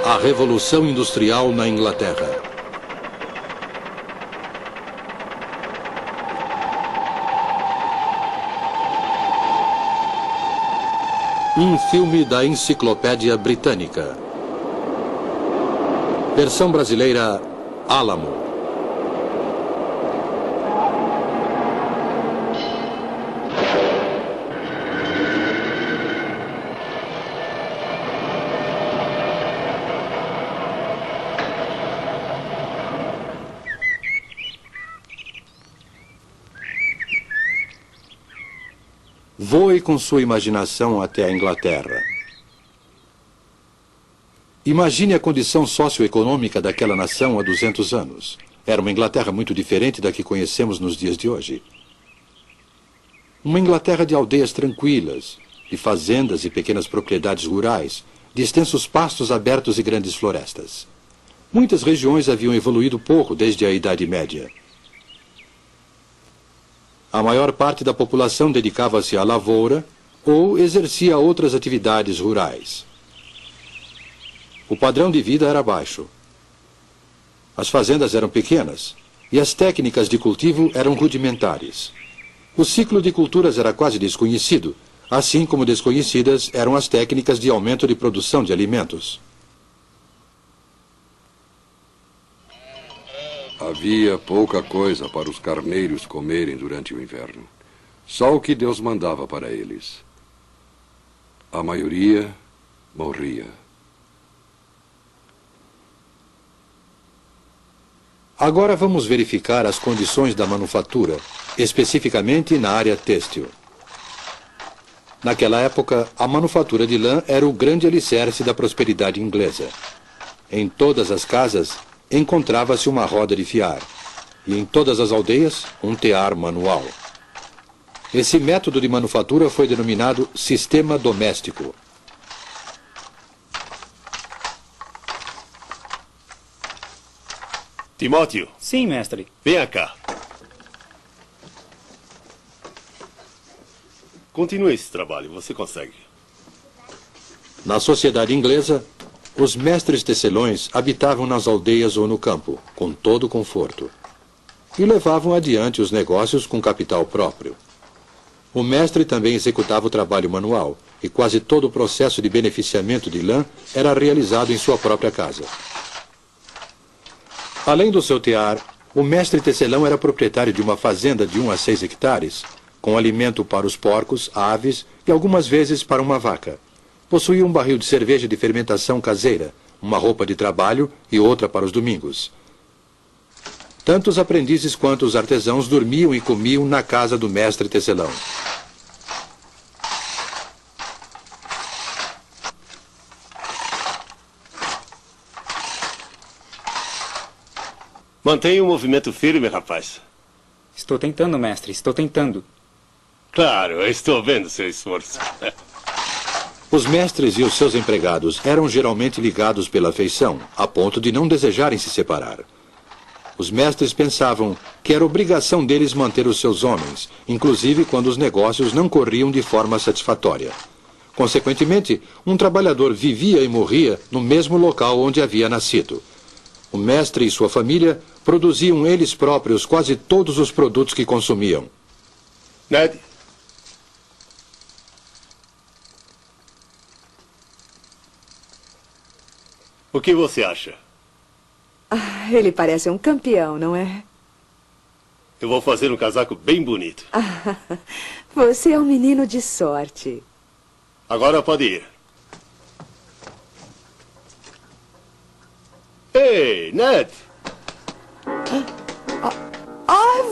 A Revolução Industrial na Inglaterra. Um filme da Enciclopédia Britânica. Versão brasileira, Álamo. Voe com sua imaginação até a Inglaterra. Imagine a condição socioeconômica daquela nação há 200 anos. Era uma Inglaterra muito diferente da que conhecemos nos dias de hoje. Uma Inglaterra de aldeias tranquilas, de fazendas e pequenas propriedades rurais, de extensos pastos abertos e grandes florestas. Muitas regiões haviam evoluído pouco desde a Idade Média. A maior parte da população dedicava-se à lavoura ou exercia outras atividades rurais. O padrão de vida era baixo. As fazendas eram pequenas e as técnicas de cultivo eram rudimentares. O ciclo de culturas era quase desconhecido, assim como desconhecidas eram as técnicas de aumento de produção de alimentos. Havia pouca coisa para os carneiros comerem durante o inverno. Só o que Deus mandava para eles. A maioria morria. Agora vamos verificar as condições da manufatura, especificamente na área têxtil. Naquela época, a manufatura de lã era o grande alicerce da prosperidade inglesa. Em todas as casas, encontrava-se uma roda de fiar, e em todas as aldeias, um tear manual. Esse método de manufatura foi denominado sistema doméstico. Timóteo. Sim, mestre. Venha cá. Continue esse trabalho, você consegue. Na sociedade inglesa, os mestres tecelões habitavam nas aldeias ou no campo, com todo conforto, e levavam adiante os negócios com capital próprio. O mestre também executava o trabalho manual, e quase todo o processo de beneficiamento de lã era realizado em sua própria casa. Além do seu tear, o mestre tecelão era proprietário de uma fazenda de 1 a 6 hectares, com alimento para os porcos, aves e algumas vezes para uma vaca. Possuía um barril de cerveja de fermentação caseira, uma roupa de trabalho e outra para os domingos. Tanto os aprendizes quanto os artesãos dormiam e comiam na casa do mestre tecelão. Mantenha o movimento firme, rapaz. Estou tentando, mestre, estou tentando. Claro, eu estou vendo seu esforço. Os mestres e os seus empregados eram geralmente ligados pela afeição, a ponto de não desejarem se separar. Os mestres pensavam que era obrigação deles manter os seus homens, inclusive quando os negócios não corriam de forma satisfatória. Consequentemente, um trabalhador vivia e morria no mesmo local onde havia nascido. O mestre e sua família produziam eles próprios quase todos os produtos que consumiam. Ned? O que você acha? Ele parece um campeão, não é? Eu vou fazer um casaco bem bonito. Você é um menino de sorte. Agora pode ir. Ei, Ned!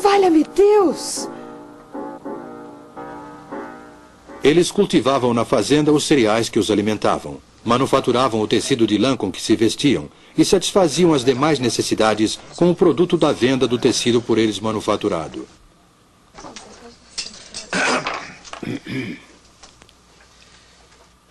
Valha-me Deus! Eles cultivavam na fazenda os cereais que os alimentavam, manufaturavam o tecido de lã com que se vestiam e satisfaziam as demais necessidades com o produto da venda do tecido por eles manufaturado.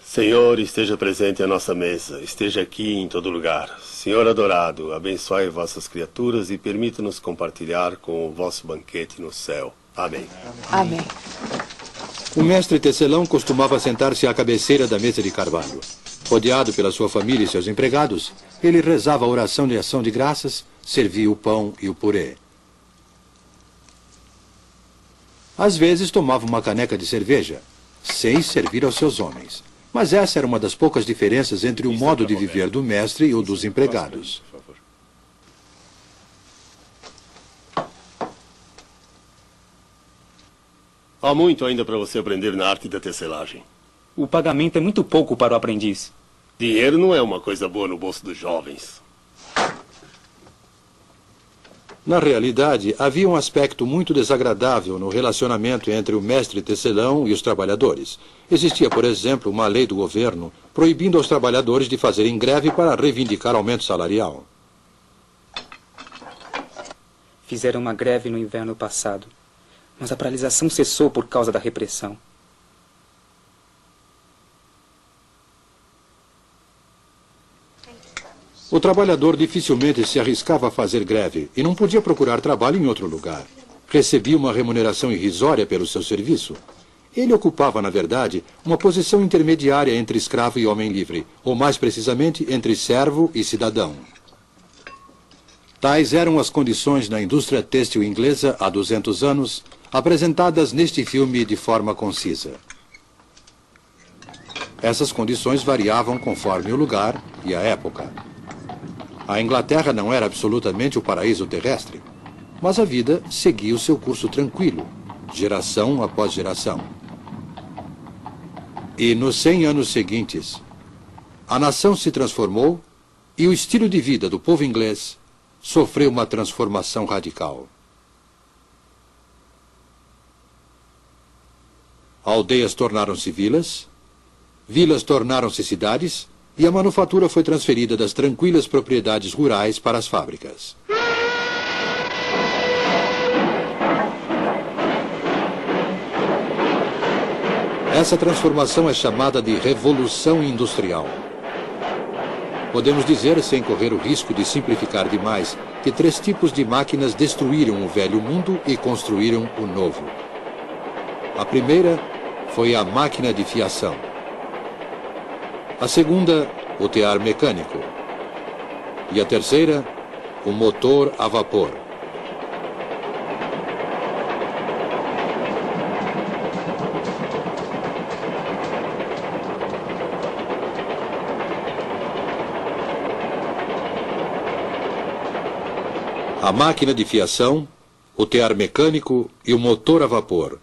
Senhor, esteja presente à nossa mesa, esteja aqui em todo lugar. Senhor adorado, abençoe vossas criaturas e permita-nos compartilhar com o vosso banquete no céu. Amém. Amém. O mestre tecelão costumava sentar-se à cabeceira da mesa de carvalho. Rodeado pela sua família e seus empregados, ele rezava a oração de ação de graças, servia o pão e o purê. Às vezes tomava uma caneca de cerveja, sem servir aos seus homens. Mas essa era uma das poucas diferenças entre o modo de viver do mestre e o dos empregados. Há muito ainda para você aprender na arte da tecelagem. O pagamento é muito pouco para o aprendiz. Dinheiro não é uma coisa boa no bolso dos jovens. Na realidade, havia um aspecto muito desagradável no relacionamento entre o mestre tecelão e os trabalhadores. Existia, por exemplo, uma lei do governo proibindo aos trabalhadores de fazerem greve para reivindicar aumento salarial. Fizeram uma greve no inverno passado, mas a paralisação cessou por causa da repressão. O trabalhador dificilmente se arriscava a fazer greve e não podia procurar trabalho em outro lugar. Recebia uma remuneração irrisória pelo seu serviço. Ele ocupava, na verdade, uma posição intermediária entre escravo e homem livre, ou mais precisamente, entre servo e cidadão. Tais eram as condições na indústria têxtil inglesa há 200 anos, apresentadas neste filme de forma concisa. Essas condições variavam conforme o lugar e a época. A Inglaterra não era absolutamente o paraíso terrestre, mas a vida seguia o seu curso tranquilo, geração após geração. E nos 100 anos seguintes, a nação se transformou e o estilo de vida do povo inglês sofreu uma transformação radical. Aldeias tornaram-se vilas, vilas tornaram-se cidades, e a manufatura foi transferida das tranquilas propriedades rurais para as fábricas. Essa transformação é chamada de Revolução Industrial. Podemos dizer, sem correr o risco de simplificar demais, que 3 tipos de máquinas destruíram o velho mundo e construíram o novo. A primeira foi a máquina de fiação. A segunda, o tear mecânico. E a terceira, o motor a vapor. A máquina de fiação, o tear mecânico e o motor a vapor.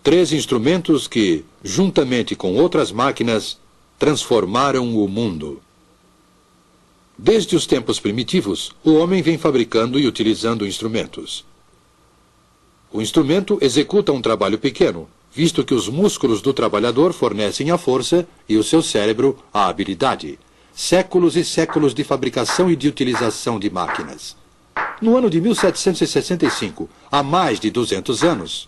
3 instrumentos que, juntamente com outras máquinas, transformaram o mundo. Desde os tempos primitivos, o homem vem fabricando e utilizando instrumentos. O instrumento executa um trabalho pequeno, visto que os músculos do trabalhador fornecem a força e o seu cérebro a habilidade. Séculos e séculos de fabricação e de utilização de máquinas. No ano de 1765, há mais de 200 anos,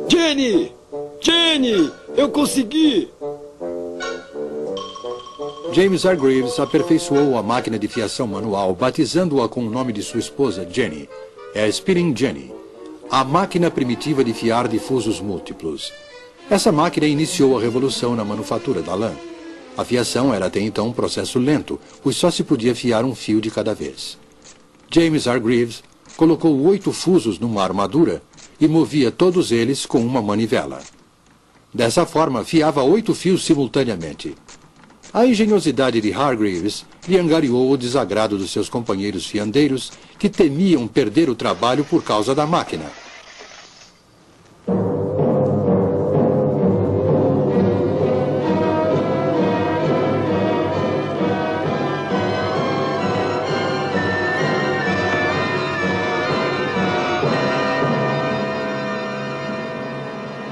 Jenny! Jenny! Eu consegui! James Hargreaves aperfeiçoou a máquina de fiação manual, batizando-a com o nome de sua esposa, Jenny. É a Spinning Jenny, a máquina primitiva de fiar difusos múltiplos. Essa máquina iniciou a revolução na manufatura da lã. A fiação era até então um processo lento, pois só se podia fiar um fio de cada vez. James Hargreaves colocou 8 fusos numa armadura e movia todos eles com uma manivela. Dessa forma, fiava 8 fios simultaneamente. A engenhosidade de Hargreaves lhe angariou o desagrado dos seus companheiros fiandeiros, que temiam perder o trabalho por causa da máquina.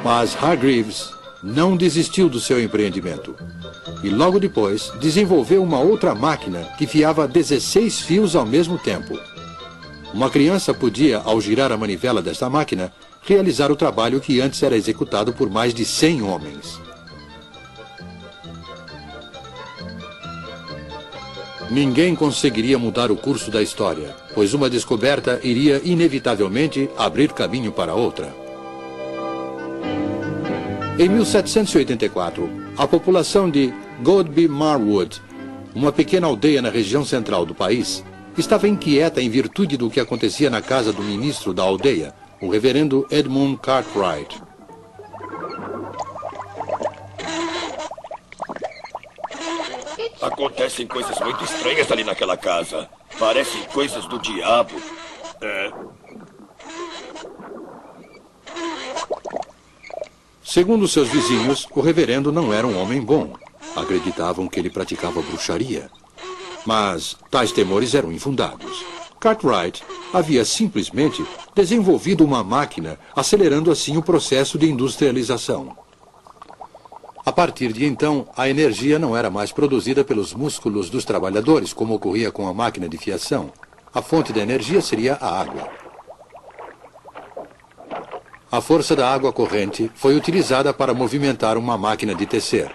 Mas Hargreaves não desistiu do seu empreendimento. E logo depois desenvolveu uma outra máquina que fiava 16 fios ao mesmo tempo. Uma criança podia, ao girar a manivela desta máquina, realizar o trabalho que antes era executado por mais de 100 homens. Ninguém conseguiria mudar o curso da história, pois uma descoberta iria inevitavelmente abrir caminho para outra. Em 1784, a população de Godby Marwood, uma pequena aldeia na região central do país, estava inquieta em virtude do que acontecia na casa do ministro da aldeia, o reverendo Edmund Cartwright. Acontecem coisas muito estranhas ali naquela casa. Parecem coisas do diabo. Segundo seus vizinhos, o reverendo não era um homem bom. Acreditavam que ele praticava bruxaria. Mas tais temores eram infundados. Cartwright havia simplesmente desenvolvido uma máquina, acelerando assim o processo de industrialização. A partir de então, a energia não era mais produzida pelos músculos dos trabalhadores, como ocorria com a máquina de fiação. A fonte da energia seria a água. A força da água corrente foi utilizada para movimentar uma máquina de tecer.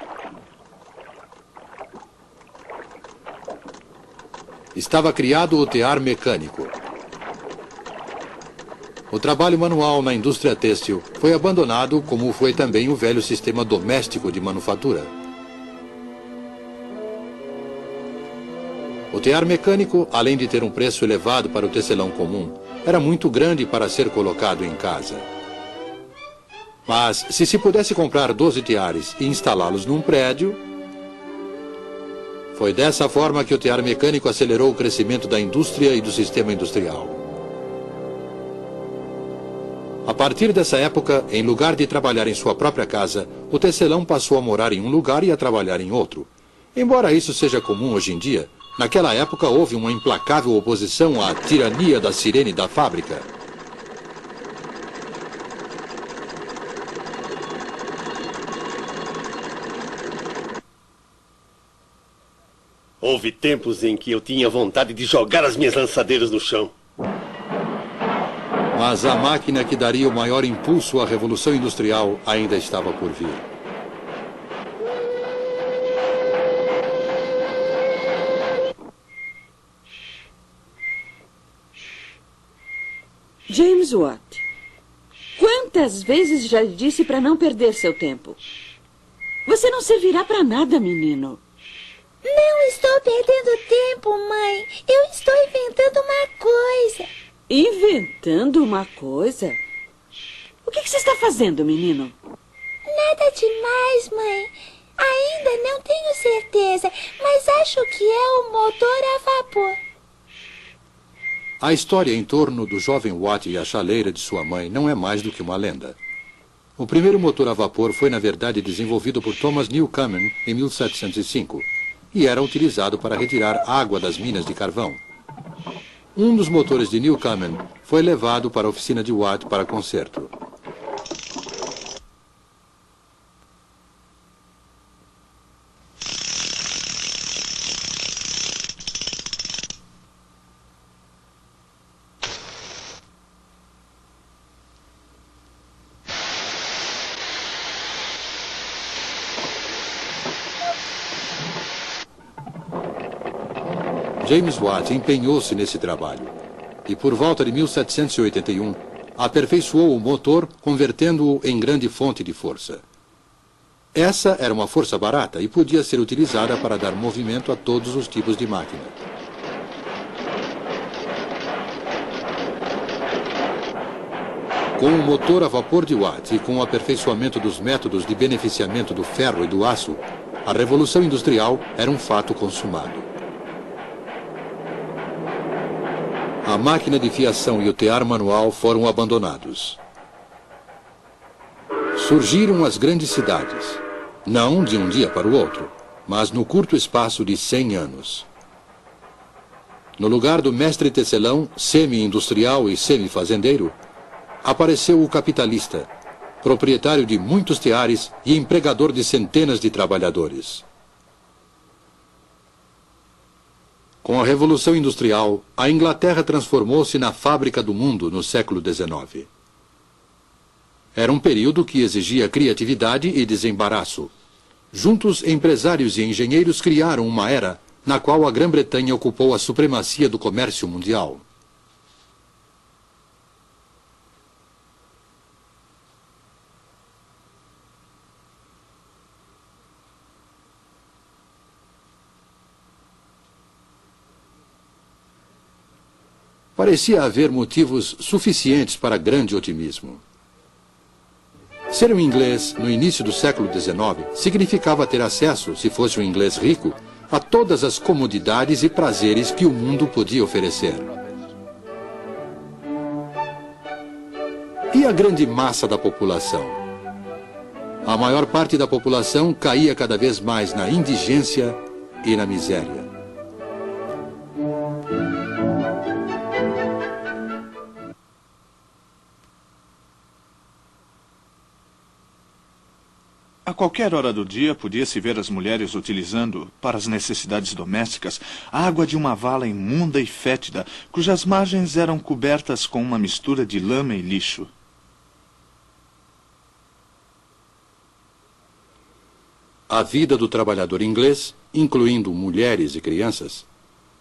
Estava criado o tear mecânico. O trabalho manual na indústria têxtil foi abandonado, como foi também o velho sistema doméstico de manufatura. O tear mecânico, além de ter um preço elevado para o tecelão comum, era muito grande para ser colocado em casa. Mas, se pudesse comprar 12 teares e instalá-los num prédio, foi dessa forma que o tear mecânico acelerou o crescimento da indústria e do sistema industrial. A partir dessa época, em lugar de trabalhar em sua própria casa, o tecelão passou a morar em um lugar e a trabalhar em outro. Embora isso seja comum hoje em dia, naquela época houve uma implacável oposição à tirania da sirene da fábrica. Houve tempos em que eu tinha vontade de jogar as minhas lançadeiras no chão. Mas a máquina que daria o maior impulso à Revolução Industrial ainda estava por vir. James Watt, quantas vezes já lhe disse para não perder seu tempo? Você não servirá para nada, menino. Não estou perdendo tempo, mãe. Eu estou inventando uma coisa. Inventando uma coisa? O que você está fazendo, menino? Nada demais, mãe. Ainda não tenho certeza, mas acho que é um motor a vapor. A história em torno do jovem Watt e a chaleira de sua mãe não é mais do que uma lenda. O primeiro motor a vapor foi, na verdade, desenvolvido por Thomas Newcomen em 1705 e era utilizado para retirar água das minas de carvão. Um dos motores de Newcomen foi levado para a oficina de Watt para conserto. James Watt empenhou-se nesse trabalho e, por volta de 1781, aperfeiçoou o motor, convertendo-o em grande fonte de força. Essa era uma força barata e podia ser utilizada para dar movimento a todos os tipos de máquina. Com o motor a vapor de Watt e com o aperfeiçoamento dos métodos de beneficiamento do ferro e do aço, a Revolução Industrial era um fato consumado. A máquina de fiação e o tear manual foram abandonados. Surgiram as grandes cidades, não de um dia para o outro, mas no curto espaço de 100 anos. No lugar do mestre tecelão, semi-industrial e semi-fazendeiro, apareceu o capitalista, proprietário de muitos teares e empregador de centenas de trabalhadores. Com a Revolução Industrial, a Inglaterra transformou-se na fábrica do mundo no século XIX. Era um período que exigia criatividade e desembaraço. Juntos, empresários e engenheiros criaram uma era na qual a Grã-Bretanha ocupou a supremacia do comércio mundial. Parecia haver motivos suficientes para grande otimismo. Ser um inglês no início do século XIX significava ter acesso, se fosse um inglês rico, a todas as comodidades e prazeres que o mundo podia oferecer. E a grande massa da população? A maior parte da população caía cada vez mais na indigência e na miséria. A qualquer hora do dia podia-se ver as mulheres utilizando, para as necessidades domésticas, a água de uma vala imunda e fétida, cujas margens eram cobertas com uma mistura de lama e lixo. A vida do trabalhador inglês, incluindo mulheres e crianças,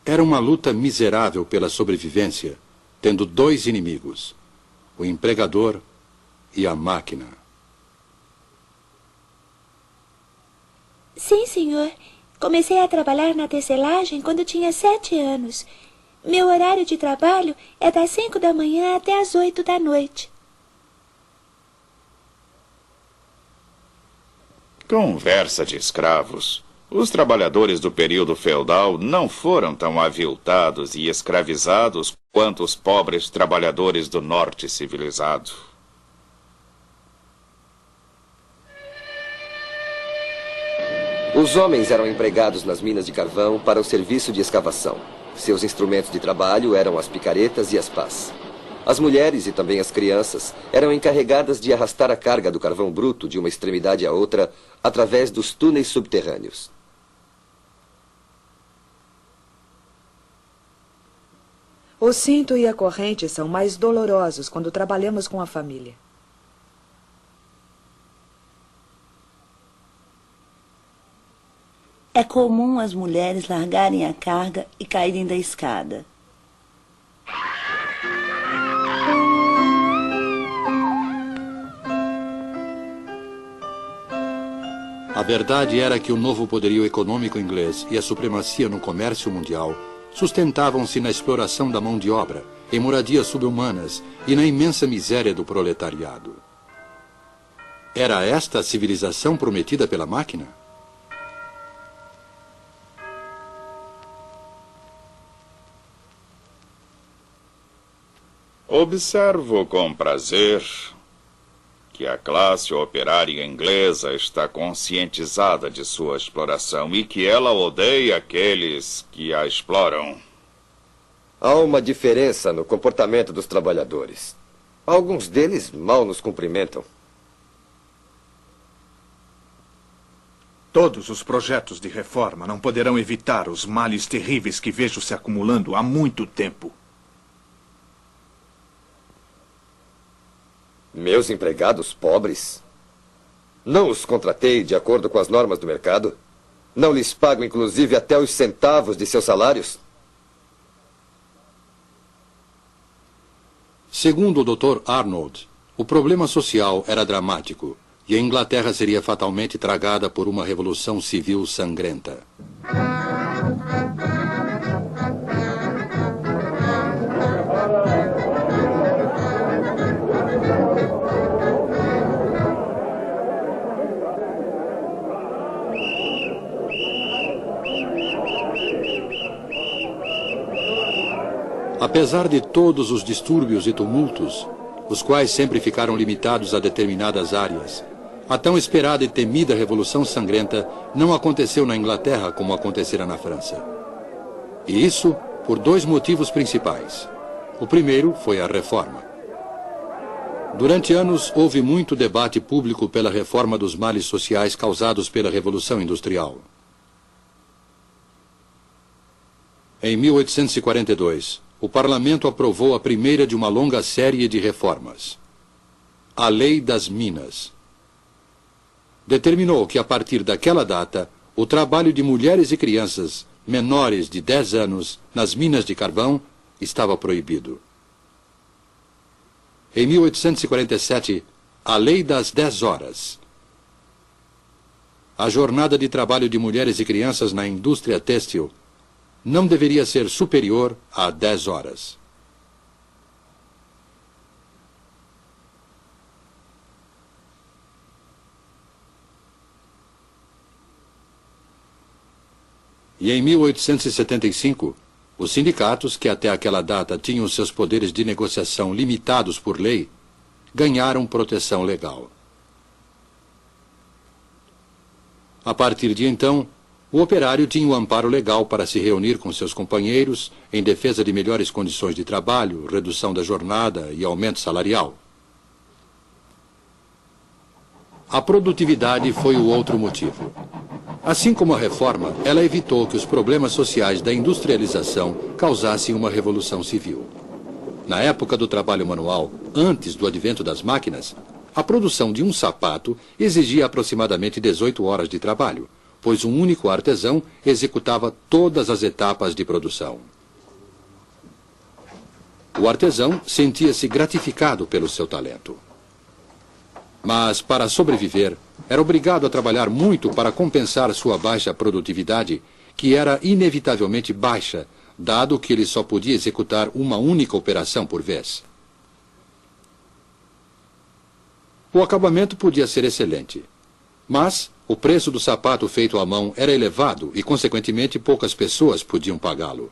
era uma luta miserável pela sobrevivência, tendo dois inimigos, o empregador e a máquina. Sim, senhor. Comecei a trabalhar na tecelagem quando tinha 7 anos. Meu horário de trabalho é das 5 da manhã até as 8 da noite. Conversa de escravos. Os trabalhadores do período feudal não foram tão aviltados e escravizados quanto os pobres trabalhadores do norte civilizado. Os homens eram empregados nas minas de carvão para o serviço de escavação. Seus instrumentos de trabalho eram as picaretas e as pás. As mulheres e também as crianças eram encarregadas de arrastar a carga do carvão bruto de uma extremidade à outra através dos túneis subterrâneos. O cinto e a corrente são mais dolorosos quando trabalhamos com a família. É comum as mulheres largarem a carga e caírem da escada. A verdade era que o novo poderio econômico inglês e a supremacia no comércio mundial sustentavam-se na exploração da mão de obra, em moradias subhumanas e na imensa miséria do proletariado. Era esta a civilização prometida pela máquina? Observo com prazer que a classe operária inglesa está conscientizada de sua exploração e que ela odeia aqueles que a exploram. Há uma diferença no comportamento dos trabalhadores. Alguns deles mal nos cumprimentam. Todos os projetos de reforma não poderão evitar os males terríveis que vejo se acumulando há muito tempo. Meus empregados pobres? Não os contratei de acordo com as normas do mercado? Não lhes pago, inclusive, até os centavos de seus salários? Segundo o Dr. Arnold, o problema social era dramático e a Inglaterra seria fatalmente tragada por uma revolução civil sangrenta. Apesar de todos os distúrbios e tumultos, os quais sempre ficaram limitados a determinadas áreas, a tão esperada e temida Revolução Sangrenta não aconteceu na Inglaterra como acontecera na França. E isso por dois motivos principais. O primeiro foi a reforma. Durante anos houve muito debate público pela reforma dos males sociais causados pela Revolução Industrial. Em 1842, o Parlamento aprovou a primeira de uma longa série de reformas. a Lei das Minas. Determinou que, a partir daquela data, o trabalho de mulheres e crianças menores de 10 anos nas minas de carvão estava proibido. Em 1847, a Lei das 10 Horas. A jornada de trabalho de mulheres e crianças na indústria têxtil não deveria ser superior a 10 horas. E em 1875, os sindicatos, que até aquela data tinham seus poderes de negociação limitados por lei, ganharam proteção legal. A partir de então, o operário tinha um amparo legal para se reunir com seus companheiros em defesa de melhores condições de trabalho, redução da jornada e aumento salarial. A produtividade foi o outro motivo. Assim como a reforma, ela evitou que os problemas sociais da industrialização causassem uma revolução civil. Na época do trabalho manual, antes do advento das máquinas, a produção de um sapato exigia aproximadamente 18 horas de trabalho, pois um único artesão executava todas as etapas de produção. O artesão sentia-se gratificado pelo seu talento. Mas, para sobreviver, era obrigado a trabalhar muito para compensar sua baixa produtividade, que era inevitavelmente baixa, dado que ele só podia executar uma única operação por vez. O acabamento podia ser excelente, mas o preço do sapato feito à mão era elevado e, consequentemente, poucas pessoas podiam pagá-lo.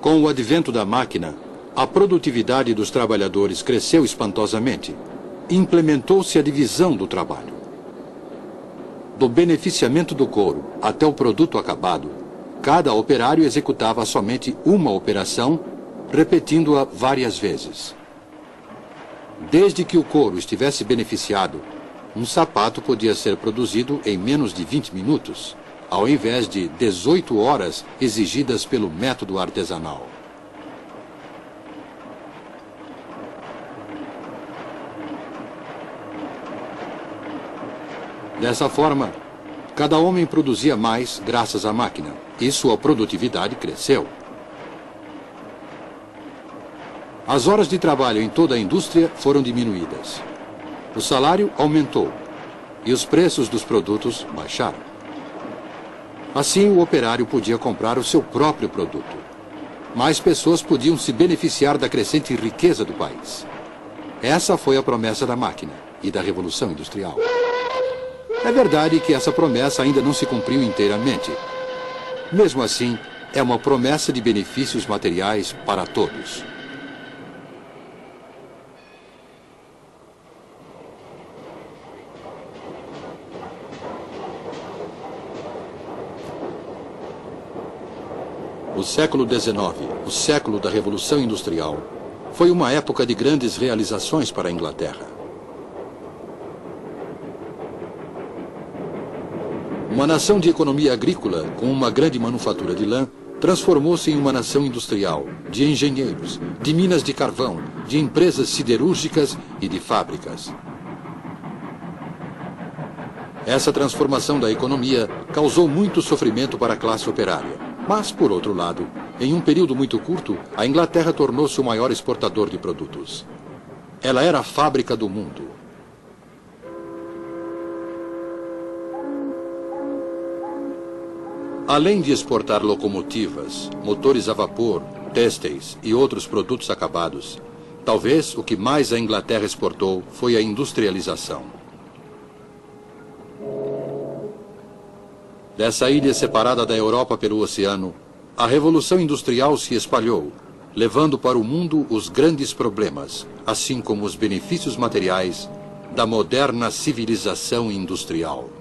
Com o advento da máquina, a produtividade dos trabalhadores cresceu espantosamente. Implementou-se a divisão do trabalho. Do beneficiamento do couro até o produto acabado, cada operário executava somente uma operação, repetindo-a várias vezes. Desde que o couro estivesse beneficiado, um sapato podia ser produzido em menos de 20 minutos, ao invés de 18 horas exigidas pelo método artesanal. Dessa forma, cada homem produzia mais graças à máquina, e sua produtividade cresceu. As horas de trabalho em toda a indústria foram diminuídas. O salário aumentou, e os preços dos produtos baixaram. Assim, o operário podia comprar o seu próprio produto. Mais pessoas podiam se beneficiar da crescente riqueza do país. Essa foi a promessa da máquina e da Revolução Industrial. É verdade que essa promessa ainda não se cumpriu inteiramente. Mesmo assim, é uma promessa de benefícios materiais para todos. O século XIX, o século da Revolução Industrial, foi uma época de grandes realizações para a Inglaterra. Uma nação de economia agrícola, com uma grande manufatura de lã, transformou-se em uma nação industrial, de engenheiros, de minas de carvão, de empresas siderúrgicas e de fábricas. Essa transformação da economia causou muito sofrimento para a classe operária. Mas, por outro lado, em um período muito curto, a Inglaterra tornou-se o maior exportador de produtos. Ela era a fábrica do mundo. Além de exportar locomotivas, motores a vapor, têxteis e outros produtos acabados, talvez o que mais a Inglaterra exportou foi a industrialização. Dessa ilha separada da Europa pelo oceano, a Revolução Industrial se espalhou, levando para o mundo os grandes problemas, assim como os benefícios materiais da moderna civilização industrial.